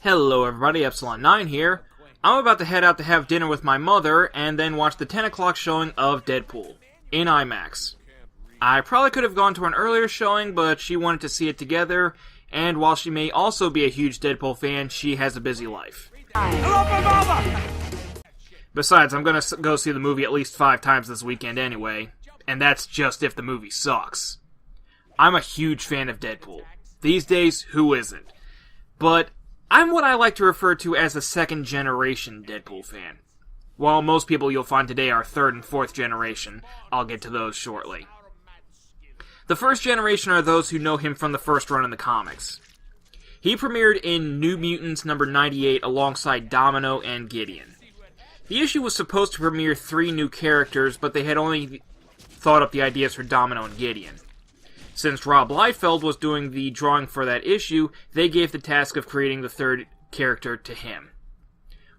Hello everybody, Epsilon9 here. I'm about to head out to have dinner with my mother and then watch the 10 o'clock showing of Deadpool in IMAX. I probably could have gone to an earlier showing, but she wanted to see it together, and while she may also be a huge Deadpool fan, she has a busy life. Besides, I'm gonna go see the movie at least 5 times this weekend anyway, and that's just if the movie sucks. I'm a huge fan of Deadpool. These days, who isn't? But I'm what I like to refer to as a second-generation Deadpool fan. While most people you'll find today are third and fourth generation, I'll get to those shortly. The first generation are those who know him from the first run in the comics. He premiered in New Mutants number 98 alongside Domino and Gideon. The issue was supposed to premiere 3 new characters, but they had only thought up the ideas for Domino and Gideon. Since Rob Liefeld was doing the drawing for that issue, they gave the task of creating the third character to him.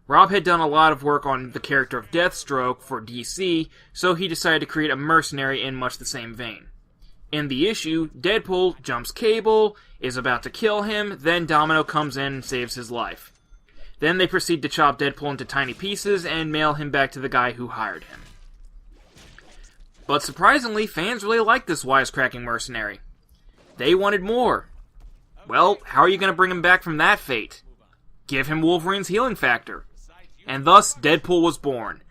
Rob had done a lot of work on the character of Deathstroke for DC, so he decided to create a mercenary in much the same vein. In the issue, Deadpool jumps Cable, is about to kill him, then Domino comes in and saves his life. Then they proceed to chop Deadpool into tiny pieces and mail him back to the guy who hired him. But surprisingly, fans really liked this wisecracking mercenary. They wanted more. Well, how are you going to bring him back from that fate? Give him Wolverine's healing factor. And thus, Deadpool was born.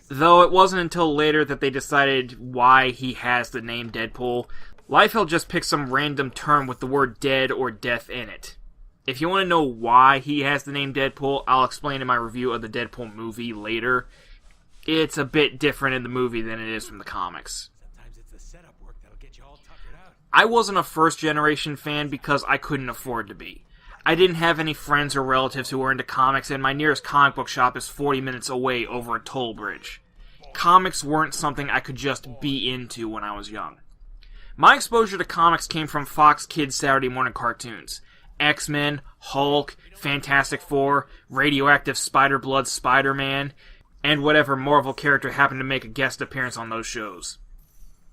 Though it wasn't until later that they decided why he has the name Deadpool. Liefeld just picked some random term with the word dead or death in it. If you want to know why he has the name Deadpool, I'll explain in my review of the Deadpool movie later. It's a bit different in the movie than it is from the comics. I wasn't a first-generation fan because I couldn't afford to be. I didn't have any friends or relatives who were into comics, and my nearest comic book shop is 40 minutes away over a toll bridge. Comics weren't something I could just be into when I was young. My exposure to comics came from Fox Kids Saturday morning cartoons. X-Men, Hulk, Fantastic Four, Radioactive Spider-Blood Spider-Man, and whatever Marvel character happened to make a guest appearance on those shows.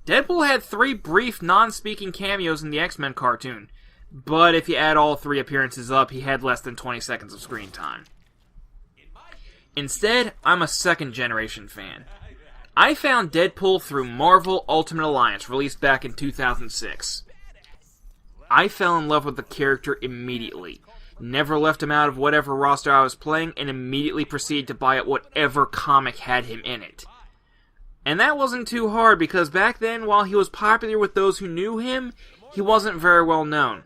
Deadpool had 3 brief, non-speaking cameos in the X-Men cartoon, but if you add all 3 appearances up, he had less than 20 seconds of screen time. Instead, I'm a second-generation fan. I found Deadpool through Marvel Ultimate Alliance, released back in 2006. I fell in love with the character immediately. Never left him out of whatever roster I was playing, and immediately proceeded to buy whatever comic had him in it. And that wasn't too hard, because back then, while he was popular with those who knew him, he wasn't very well known.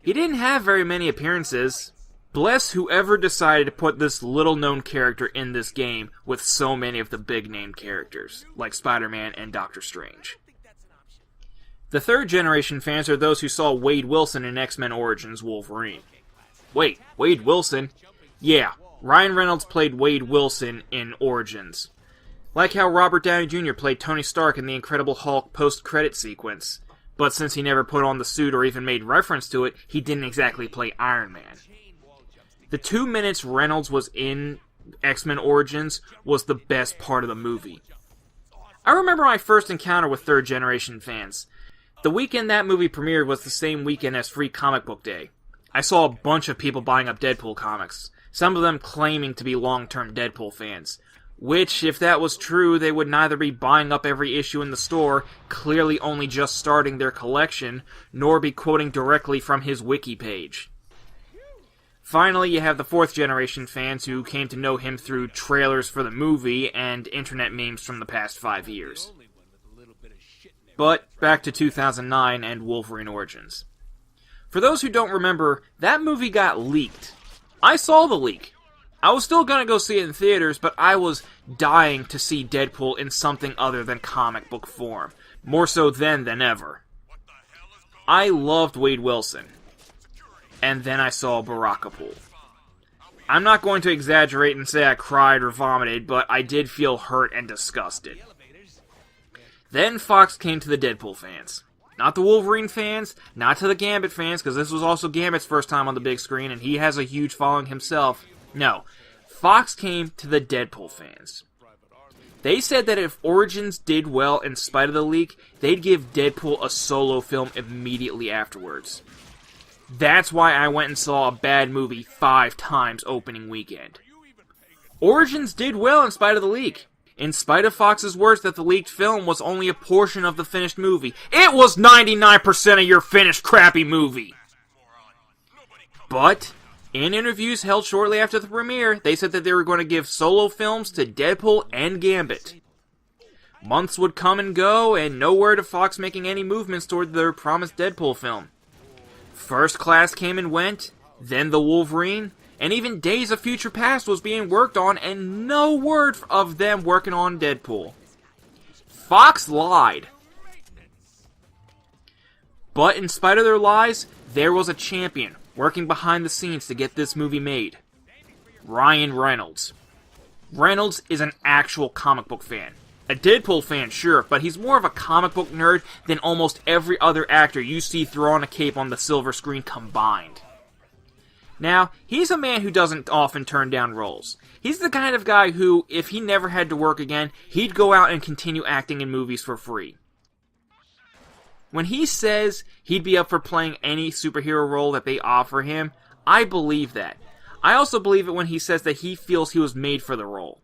He didn't have very many appearances. Bless whoever decided to put this little-known character in this game with so many of the big-name characters, like Spider-Man and Doctor Strange. The third-generation fans are those who saw Wade Wilson in X-Men Origins Wolverine. Wait, Wade Wilson? Yeah, Ryan Reynolds played Wade Wilson in Origins. Like how Robert Downey Jr. played Tony Stark in the Incredible Hulk post-credit sequence. But since he never put on the suit or even made reference to it, he didn't exactly play Iron Man. The 2 minutes Reynolds was in X-Men Origins was the best part of the movie. I remember my first encounter with third-generation fans. The weekend that movie premiered was the same weekend as Free Comic Book Day. I saw a bunch of people buying up Deadpool comics, some of them claiming to be long-term Deadpool fans, which, if that was true, they would neither be buying up every issue in the store, clearly only just starting their collection, nor be quoting directly from his wiki page. Finally, you have the fourth-generation fans who came to know him through trailers for the movie and internet memes from the past 5 years. But, back to 2009 and Wolverine Origins. For those who don't remember, that movie got leaked. I saw the leak. I was still gonna go see it in theaters, but I was dying to see Deadpool in something other than comic book form. More so then than ever. I loved Wade Wilson. And then I saw Barakapool. I'm not going to exaggerate and say I cried or vomited, but I did feel hurt and disgusted. Then Fox came to the Deadpool fans. Not the Wolverine fans, not to the Gambit fans, because this was also Gambit's first time on the big screen, and he has a huge following himself. No, Fox came to the Deadpool fans. They said that if Origins did well in spite of the leak, they'd give Deadpool a solo film immediately afterwards. That's why I went and saw a bad movie 5 times opening weekend. Origins did well in spite of the leak. In spite of Fox's words that the leaked film was only a portion of the finished movie. It was 99% of your finished crappy movie! But, in interviews held shortly after the premiere, they said that they were going to give solo films to Deadpool and Gambit. Months would come and go, and no word of Fox making any movements toward their promised Deadpool film. First Class came and went, then the Wolverine, and even Days of Future Past was being worked on, and no word of them working on Deadpool. Fox lied. But in spite of their lies, there was a champion working behind the scenes to get this movie made. Ryan Reynolds. Reynolds is an actual comic book fan. A Deadpool fan, sure, but he's more of a comic book nerd than almost every other actor you see throw on a cape on the silver screen combined. Now, he's a man who doesn't often turn down roles. He's the kind of guy who, if he never had to work again, he'd go out and continue acting in movies for free. When he says he'd be up for playing any superhero role that they offer him, I believe that. I also believe it when he says that he feels he was made for the role.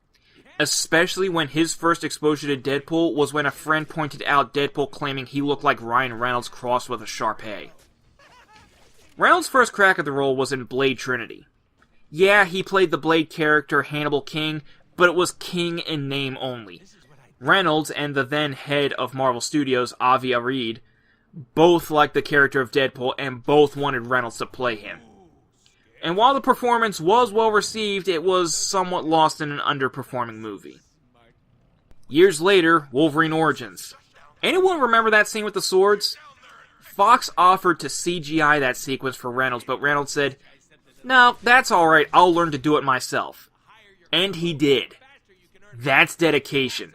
Especially when his first exposure to Deadpool was when a friend pointed out Deadpool claiming he looked like Ryan Reynolds crossed with a Shar-Pei. Reynolds' first crack at the role was in Blade Trinity. Yeah, he played the Blade character Hannibal King, but it was King in name only. Reynolds and the then head of Marvel Studios, Avi Arad, both liked the character of Deadpool and both wanted Reynolds to play him. And while the performance was well received, it was somewhat lost in an underperforming movie. Years later, Wolverine Origins. Anyone remember that scene with the swords? Fox offered to CGI that sequence for Reynolds, but Reynolds said, "No, that's alright, I'll learn to do it myself." And he did. That's dedication.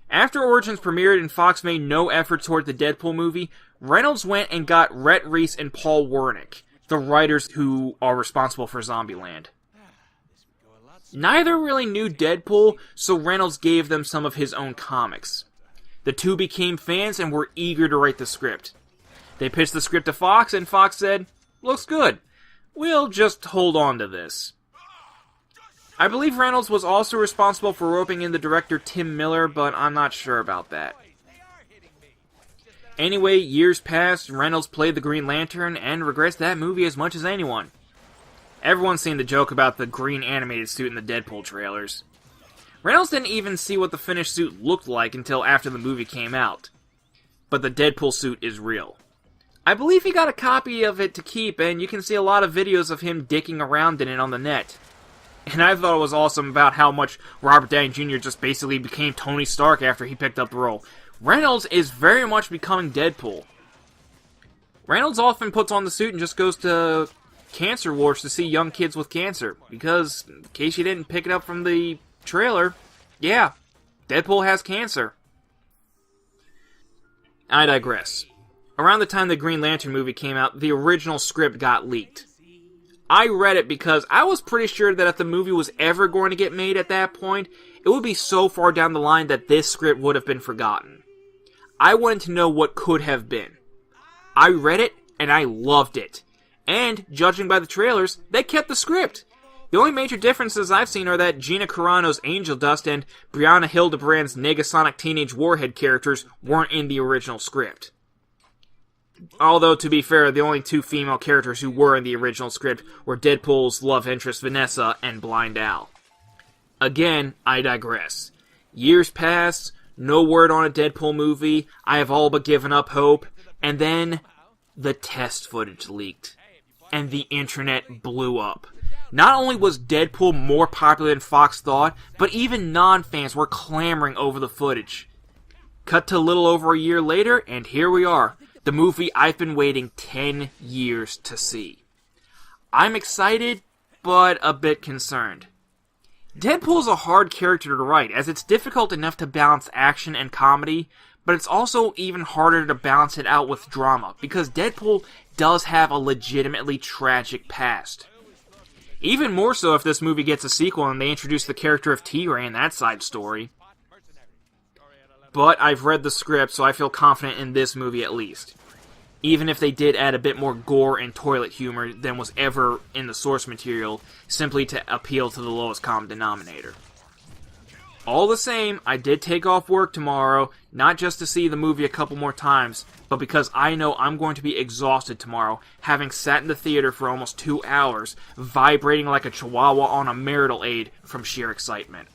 After Origins premiered and Fox made no effort toward the Deadpool movie, Reynolds went and got Rhett Reese and Paul Wernick, the writers who are responsible for Zombieland. Neither really knew Deadpool, so Reynolds gave them some of his own comics. The two became fans and were eager to write the script. They pitched the script to Fox, and Fox said, "Looks good. We'll just hold on to this." I believe Reynolds was also responsible for roping in the director Tim Miller, but I'm not sure about that. Anyway, years passed, Reynolds played the Green Lantern, and regrets that movie as much as anyone. Everyone's seen the joke about the green animated suit in the Deadpool trailers. Reynolds didn't even see what the finished suit looked like until after the movie came out. But the Deadpool suit is real. I believe he got a copy of it to keep, and you can see a lot of videos of him dicking around in it on the net. And I thought it was awesome about how much Robert Downey Jr. just basically became Tony Stark after he picked up the role. Reynolds is very much becoming Deadpool. Reynolds often puts on the suit and just goes to cancer wards to see young kids with cancer. Because, in case you didn't pick it up from the trailer, yeah, Deadpool has cancer. I digress. Around the time the Green Lantern movie came out, the original script got leaked. I read it because I was pretty sure that if the movie was ever going to get made at that point, it would be so far down the line that this script would have been forgotten. I wanted to know what could have been. I read it, and I loved it. And, judging by the trailers, they kept the script. The only major differences I've seen are that Gina Carano's Angel Dust and Brianna Hildebrand's Negasonic Teenage Warhead characters weren't in the original script. Although, to be fair, the only two female characters who were in the original script were Deadpool's love interest Vanessa and Blind Al. Again, I digress. Years pass, no word on a Deadpool movie, I have all but given up hope, and then the test footage leaked. And the internet blew up. Not only was Deadpool more popular than Fox thought, but even non-fans were clamoring over the footage. Cut to a little over a year later, and here we are. The movie I've been waiting 10 years to see. I'm excited, but a bit concerned. Deadpool is a hard character to write, as it's difficult enough to balance action and comedy, but it's also even harder to balance it out with drama, because Deadpool does have a legitimately tragic past. Even more so if this movie gets a sequel and they introduce the character of T-Ray in that side story. But I've read the script, so I feel confident in this movie at least. even if they did add a bit more gore and toilet humor than was ever in the source material, simply to appeal to the lowest common denominator. All the same, I did take off work tomorrow, not just to see the movie a couple more times, but because I know I'm going to be exhausted tomorrow, having sat in the theater for almost 2 hours, vibrating like a chihuahua on a marital aid from sheer excitement.